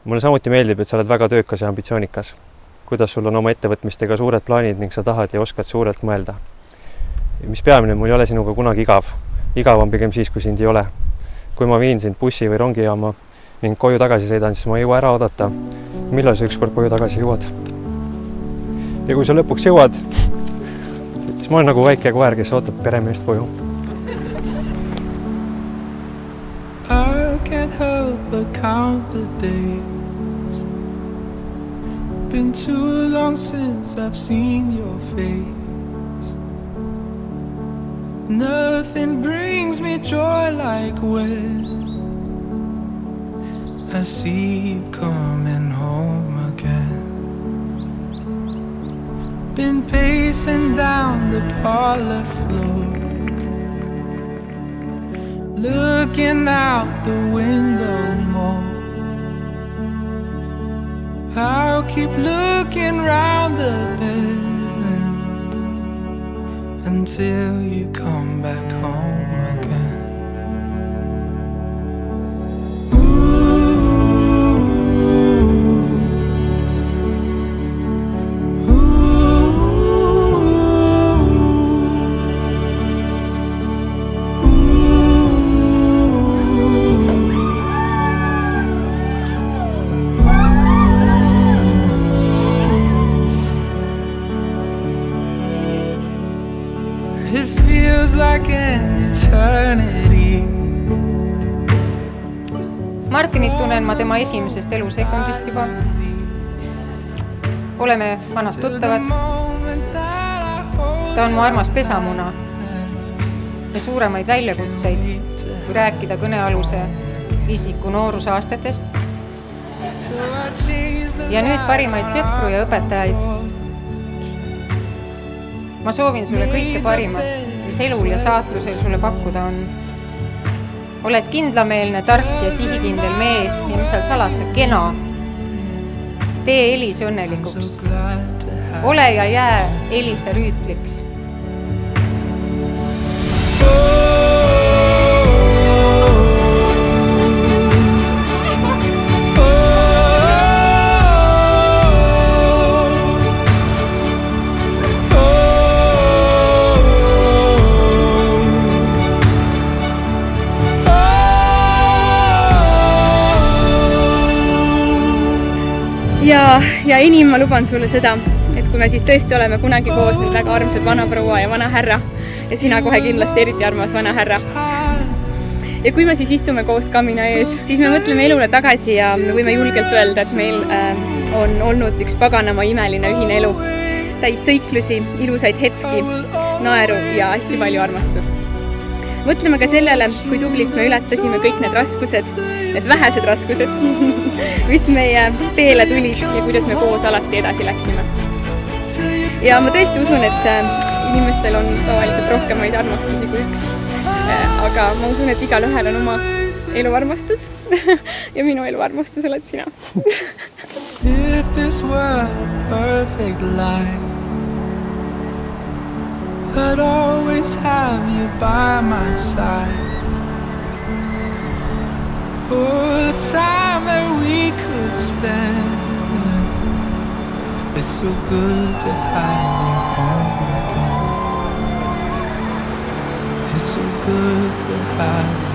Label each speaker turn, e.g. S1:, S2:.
S1: Mulle samuti meeldib, et sa oled väga töökas ja ambitsioonikas. Kuidas sul on oma ettevõtmistega suured plaanid ning sa tahad ja oskad suurelt mõelda. Mis peamine, mul ei ole sinuga kunagi igav. Igav on pigem siis, kui sind ei ole. Kui ma viin sind bussi või rongijaama ning koju tagasi sõidan, siis ma ei jõua ära oodata, millal sa ükskord koju tagasi jõuad. Ja kui sa lõpuks jõuad, siis ma olen nagu väike koer, kes ootab peremeest koju.
S2: I can't help but count the days. Been too long since I've seen your face. Nothing brings me joy like when I see you coming home again. Been pacing down the parlor floor, looking out the window more. I'll keep looking round the bend until you come back home again. It feels like an eternity.
S3: Martinit tunnen ma tema esimesest elusekundist juba. Oleme vanad tuttavad. Ta on mu armas pesamuna ja suuremaid väljakutseid, kui rääkida kõnealuse isiku nooruse aastatest. Ja nüüd parimaid sõpru ja õpetajaid. Ma soovin sulle kõike parimat, mis elul ja saatlusel sulle pakkuda on. Oled kindlameelne, tark ja sihikindel mees ja mis seal salata, kena. Tee Elise õnnelikuks. Ole ja jää Elise rüütliks.
S4: Ja enim ma luban sulle seda, et kui me siis tõesti oleme kunagi koos nüüd väga armsad vanaproua ja vana härra ja sina kohe kindlasti eriti armas vana härra. Ja kui me siis istume koos kamina ees, siis me mõtleme elule tagasi ja me võime julgelt öelda, et meil on olnud üks paganama imeline ühine elu. Täis sõiklusi, ilusaid hetki, naeru ja hästi palju armastust. Mõtleme ka sellele, kui tublilt me ületasime kõik need raskused, need vähesed raskused, mis meie teele tulid ja kuidas me koos alati edasi läksime. Ja ma tõesti usun, et inimestel on tavaliselt rohkemaid armastusi kui üks. Aga ma usun, et igal ühel on oma eluarmastus ja minu eluarmastus oled sina.
S2: If this were a perfect life, I'd always have you by my side. Oh, the time that we could spend. It's so good to have you home again. It's so good to have you.